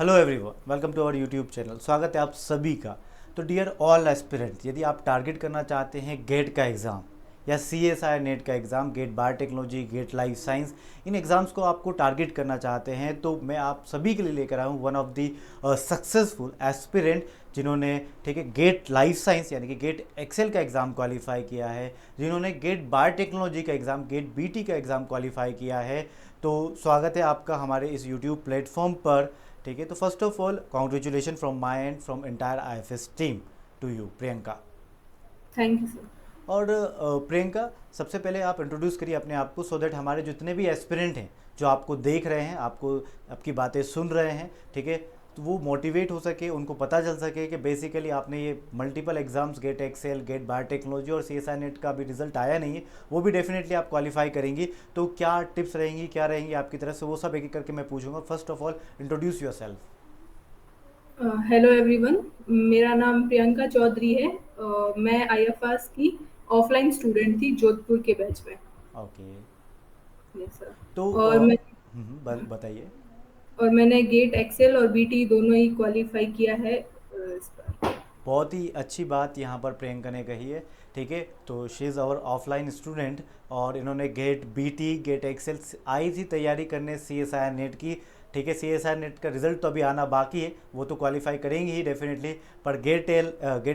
Hello everyone, welcome to our YouTube channel. स्वागत है आप सभी का। तो डियर ऑल एस्पिरेंट, यदि आप टारगेट करना चाहते हैं गेट का एग्ज़ाम या CSI नेट का exam, GATE biotechnology, GATE life science, इन एग्ज़ाम्स को आपको टारगेट करना चाहते हैं, तो मैं आप सभी के लिए लेकर आया हूँ one of the successful aspirant जिन्होंने, ठीक है, गेट लाइफ साइंस यानी कि गेट एक्सेल का एग्ज़ाम क्वालिफाई किया है, जिन्होंने गेट बायोटेक्नोलॉजी का एग्ज़ाम, गेट BT का एग्ज़ाम क्वालिफाई किया है। तो स्वागत है आपका हमारे इस यूट्यूब प्लेटफॉर्म पर। ठीक है, तो first of all congratulation from my and from entire IFS team to you Priyanka. Thank you sir. और प्रियंका, सबसे पहले आप इंट्रोड्यूस करिए अपने आप को, सो दैट हमारे जितने भी एस्पिरेंट हैं जो आपको देख रहे हैं, आपको आपकी बातें सुन रहे हैं, ठीक है, तो वो मोटिवेट हो सके, उनको पता चल सके कि बेसिकली आपने ये multiple exams, GATE XL, GATE biotechnology और CSI नेट का भी रिजल्ट आया नहीं है, वो भी डेफिनेटली आप क्वालिफाई करेंगी। तो क्या टिप्स रहेंगी, क्या रहेंगी आपकी तरफ से, वो सब एक एक करके मैं पूछूंगा। First of all introduce your self. Hello everyone, मेरा नाम प्रियंका चौधरी है। मैं आईएफएस की ऑफलाइन स्टूडेंट थी जोधपुर के बैच में। ओके। Yes sir. तो और मैं बताइए। और मैंने गेट एक्सेल और बीटी दोनों ही क्वालिफाई किया है इस बार। बहुत ही अच्छी बात यहाँ पर प्रियंका ने कही है। ठीक है, तो she is our offline student और इन्होंने गेट BT, गेट एक्सेल आई थी तैयारी करने CSI नेट की। ठीक है, CSI नेट का रिजल्ट तो अभी आना बाकी है, वो तो क्वालिफाई करेंगी ही डेफिनेटली, पर गेट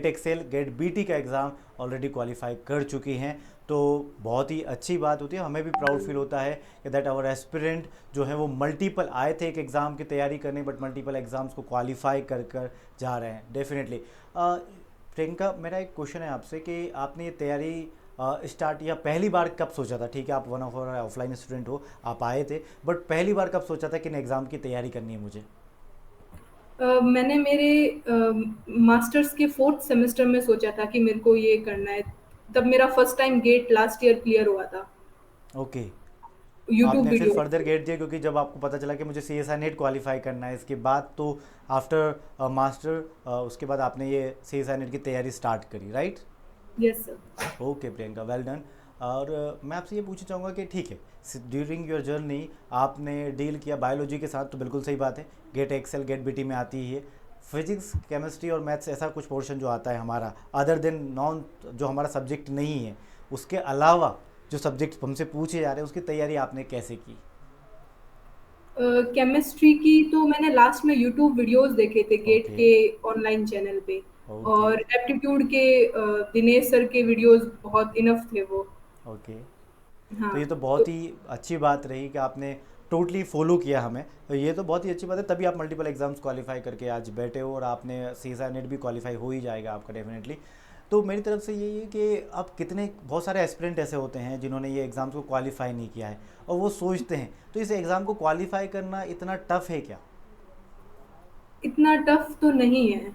एक्सेल, गेट BT का एग्ज़ाम ऑलरेडी क्वालिफाई कर चुकी हैं। तो बहुत ही अच्छी बात होती है, हमें भी प्राउड फील होता है कि दैट आवर एस्पिरेंट जो है वो मल्टीपल आए थे एक एग्ज़ाम की तैयारी करने, बट मल्टीपल एग्ज़ाम्स को क्वालिफाई कर कर जा रहे हैं डेफिनेटली। प्रियंका, मेरा एक क्वेश्चन है आपसे कि आपने ये तैयारी स्टार्ट या पहली बार कब सोचा था? ठीक है, आप वन ऑफ ऑफलाइन स्टूडेंट हो, आप आए थे, बट पहली बार कब सोचा था कि इन एग्ज़ाम की तैयारी करनी है मुझे? मैंने मेरे मास्टर्स के फोर्थ सेमेस्टर में सोचा था कि मेरे को ये करना है। तब मेरा first time GATE last year clear हुआ था ओके। यूट्यूब आपने फिर वीडियो। फर्दर गेट दिया क्योंकि जब आपको पता चला कि मुझे CSI नेट क्वालिफाई करना है, इसके बाद तो आफ्टर मास्टर उसके बाद आपने ये CSI नेट की तैयारी स्टार्ट करी, right? Yes sir. Okay Priyanka, well done. और मैं आपसे ये पूछना चाहूँगा कि ठीक है, ड्यूरिंग योर जर्नी आपने डील किया बायोलॉजी के साथ, तो बिल्कुल सही बात है, गेट एक्सेल, गेट BT में आती ही है। फिजिक्स, केमिस्ट्री और मैथ्स ऐसा कुछ पोर्शन जो आता है हमारा, अदर देन नॉन, जो हमारा सब्जेक्ट नहीं है, उसके अलावा जो सब्जेक्ट हमसे पूछे जा रहे हैं उसकी तैयारी आपने कैसे की? केमिस्ट्री की तो मैंने लास्ट में यूट्यूब वीडियोस देखे थे गेट ओके। के ऑनलाइन चैनल पे। ओके। और एप्टीट्यूड के दिनेश सर के वीडियोस बहुत इनफ थे वो। ओके। हाँ। तो ये तो तो बहुत ही अच्छी बात रही कि आपने टोटली फॉलो किया हमें, तो ये तो बहुत ही अच्छी बात है, तभी आप मल्टीपल एग्जाम्स क्वालिफाई करके आज बैठे हो और आपने CSI नेट भी क्वालिफाई हो ही जाएगा आपका डेफिनेटली। तो मेरी तरफ से यही है कि अब कितने बहुत सारे एस्पिरेंट ऐसे होते हैं जिन्होंने ये एग्ज़ाम्स को क्वालिफाई नहीं किया है और वो सोचते हैं, तो इस एग्ज़ाम को क्वालिफाई करना इतना टफ है क्या? इतना टफ तो नहीं है।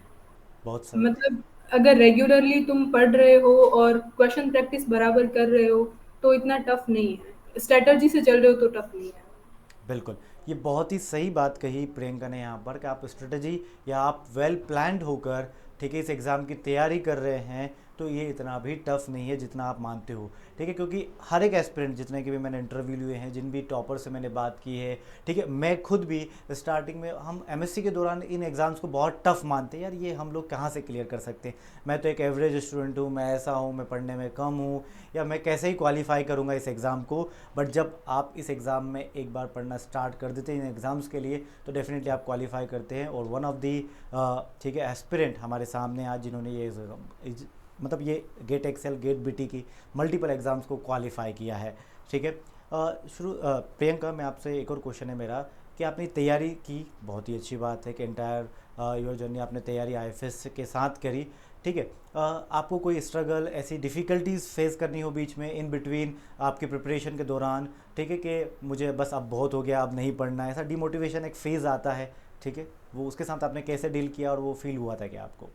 बहुत सही। मतलब अगर रेगुलरली तुम पढ़ रहे हो और क्वेश्चन प्रैक्टिस बराबर कर रहे हो तो इतना टफ नहीं है। स्ट्रेटजी से चल रहे हो तो टफ नहीं है। बिल्कुल, ये बहुत ही सही बात कही प्रियंका ने यहाँ पर कि आप स्ट्रेटजी या आप वेल प्लान्ड होकर, ठीक है, इस एग्ज़ाम की तैयारी कर रहे हैं, तो ये इतना भी टफ नहीं है जितना आप मानते हो। ठीक है, क्योंकि हर एक एस्पिरेंट, जितने के भी मैंने इंटरव्यू लिए हैं, जिन भी टॉपर से मैंने बात की है, ठीक है, मैं खुद भी स्टार्टिंग में, हम MSc के दौरान इन एग्ज़ाम्स को बहुत टफ मानते हैं, यार ये हम लोग कहाँ से क्लियर कर सकते हैं, मैं तो एक एवरेज स्टूडेंट हूँ, मैं ऐसा हूँ, मैं पढ़ने में कम हूँ, या मैं कैसे ही क्वालिफाई करूँगा इस एग्ज़ाम को। बट जब आप इस एग्ज़ाम में एक बार पढ़ना स्टार्ट कर देते हैं इन एग्ज़ाम्स के लिए, तो डेफिनेटली आप क्वालिफाई करते हैं। और वन ऑफ दी, ठीक है, एस्पिरेंट हमारे सामने आज जिन्होंने ये मतलब ये गेट एक्सेल, गेट BT की मल्टीपल एग्ज़ाम्स को क्वालिफाई किया है। ठीक है, प्रियंका, मैं आपसे एक और क्वेश्चन है मेरा कि आपने तैयारी की, बहुत ही अच्छी बात है कि एंटायर योर जर्नी आपने तैयारी IFS के साथ करी। ठीक है, आपको कोई स्ट्रगल, ऐसी डिफ़िकल्टीज फेस करनी हो बीच में, इन बिटवीन आपकी प्रिपरेशन के दौरान, ठीक है, कि मुझे बस अब बहुत हो गया, अब नहीं पढ़ना है, ऐसा डिमोटिवेशन एक फ़ेज़ आता है, ठीक है, वो उसके साथ आपने कैसे डील किया और वो फील हुआ था क्या आपको?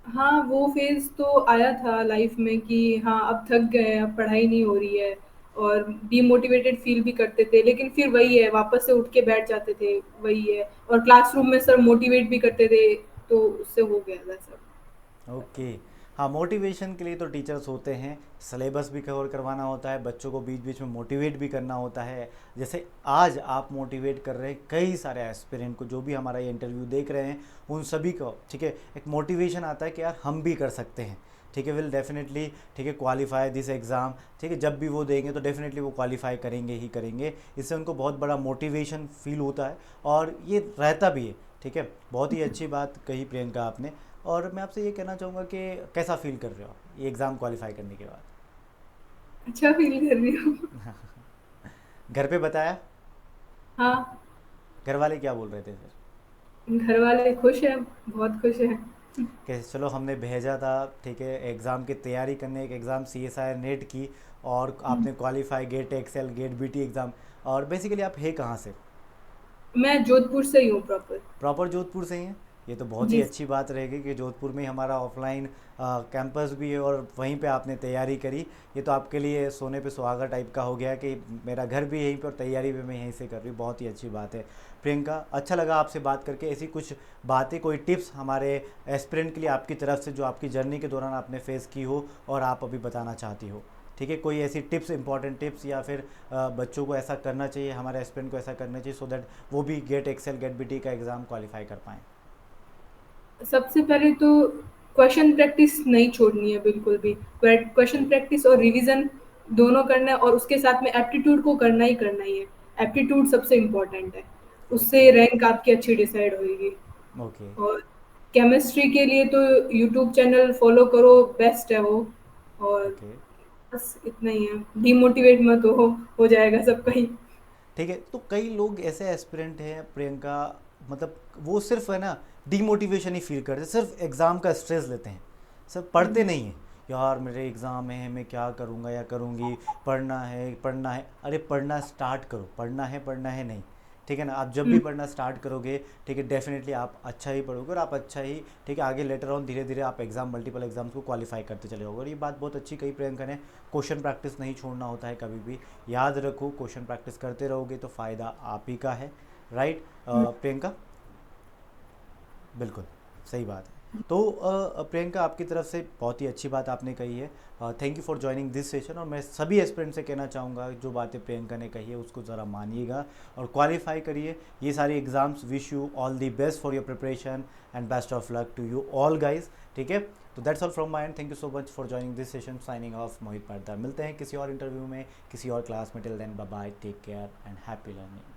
हाँ, वो फेज तो आया था लाइफ में कि हाँ अब थक गए हैं, अब पढ़ाई नहीं हो रही है। और डीमोटिवेटेड फील भी करते थे, लेकिन फिर वही है, वापस से उठ के बैठ जाते थे, वही है। और क्लासरूम में सर मोटिवेट भी करते थे, तो उससे हो गया था सब। ओके। हाँ, मोटिवेशन के लिए तो टीचर्स होते हैं, सिलेबस भी कवर करवाना होता है, बच्चों को बीच बीच में मोटिवेट भी करना होता है। जैसे आज आप मोटिवेट कर रहे हैं कई सारे एस्पिरेंट को, जो भी हमारा ये इंटरव्यू देख रहे हैं उन सभी को, ठीक है, एक मोटिवेशन आता है कि यार हम भी कर सकते हैं, ठीक है, विल डेफिनेटली, ठीक है, क्वालिफाई दिस एग्ज़ाम, ठीक है, जब भी वो देंगे तो डेफिनेटली वो क्वालिफाई करेंगे ही करेंगे। इससे उनको बहुत बड़ा मोटिवेशन फील होता है और ये रहता भी है, ठीक है। बहुत ही अच्छी बात कही प्रियंका आपने। और मैं आपसे ये कहना चाहूँगा कि कैसा फील कर रहे हो आप ये एग्ज़ाम क्वालिफाई करने के बाद? अच्छा फील कर रही हूँ। घर पे बताया? हाँ, घर वाले क्या बोल रहे थे फिर? घर वाले खुश हैं, बहुत खुश हैं। कि चलो हमने भेजा था, ठीक है, एग्ज़ाम की तैयारी करने, एक एग्ज़ाम CSIR नेट की, और आपने qualify, GATE XL, GATE BT exam. और बेसिकली आप है कहाँ से? मैं जोधपुर से ही हूँ प्रॉपर। प्रॉपर जोधपुर से ही हैं? ये तो बहुत ही जी। अच्छी बात रहेगी कि जोधपुर में हमारा ऑफलाइन कैंपस भी है और वहीं पे आपने तैयारी करी। ये तो आपके लिए सोने पे सुहागा टाइप का हो गया कि मेरा घर भी यहीं पे और तैयारी भी मैं यहीं से कर रही हूँ। बहुत ही अच्छी बात है। प्रियंका, अच्छा लगा आपसे बात करके। ऐसी कुछ बातें, कोई टिप्स हमारे एस्पिरेंट के लिए आपकी तरफ से जो आपकी जर्नी के दौरान आपने फेस की हो और आप अभी बताना चाहती हो, ठीक है, कोई ऐसी टिप्स, इंपॉर्टेंट टिप्स, या फिर बच्चों को ऐसा करना चाहिए, हमारे एस्पिरेंट को ऐसा करना चाहिए सो दैट वो भी गेट एक्सेल, गेट BT का एग्ज़ाम क्वालिफाई कर पाएँ? सबसे पहले तो क्वेश्चन प्रैक्टिस नहीं छोड़नी है बिल्कुल भी। क्वेश्चन प्रैक्टिस और रिवीजन दोनों करना है, और उसके साथ में एप्टीट्यूड को करना ही है। एप्टीट्यूड सबसे इम्पोर्टेंट है, ओके। उससे रैंक आपकी अच्छी डिसाइड होएगी। ओके। और केमिस्ट्री के लिए तो यूट्यूब चैनल फॉलो करो, बेस्ट है वो। और ओके। बस इतना ही है, डीमोटिवेट मत हो जाएगा सबका ही। ठीक है, तो कई लोग ऐसे एस्पिरेंट हैं प्रियंका, मतलब वो सिर्फ है ना डीमोटिवेशन ही फील करते, सिर्फ एग्ज़ाम का स्ट्रेस लेते हैं, सिर्फ पढ़ते नहीं हैं। यार मेरे एग्ज़ाम है, मैं क्या करूँगा या करूँगी, पढ़ना है पढ़ना है। अरे पढ़ना स्टार्ट करो, पढ़ना है नहीं, ठीक है ना। आप जब भी हम्म। पढ़ना स्टार्ट करोगे, ठीक है, डेफिनेटली आप अच्छा ही पढ़ोगे और आप अच्छा ही, ठीक है, आगे लेटर ऑन धीरे धीरे आप एग्ज़ाम, मल्टीपल एग्जाम्स को क्वालिफाई करते चले जाओगे। और ये बात बहुत अच्छी कही प्रियंका ने, क्वेश्चन प्रैक्टिस नहीं छोड़ना होता है कभी भी। याद रखो, क्वेश्चन प्रैक्टिस करते रहोगे तो फ़ायदा आप ही का है। राइट प्रियंका? बिल्कुल सही बात है। तो प्रियंका, आपकी तरफ से बहुत ही अच्छी बात आपने कही है। Thank you for joining this session. और मैं सभी एस्पिरेंट से कहना चाहूँगा, जो बातें प्रियंका ने कही है उसको ज़रा मानिएगा और क्वालिफाई करिए ये सारी exams. Wish you all the best for your preparation and best of luck to you all guys, ठीक है। तो that's all from my end, thank you so much for joining this session. Signing off, Mohit Patdar. मिलते हैं किसी और interview में, किसी और क्लास में। Till then bye bye, take care and happy learning.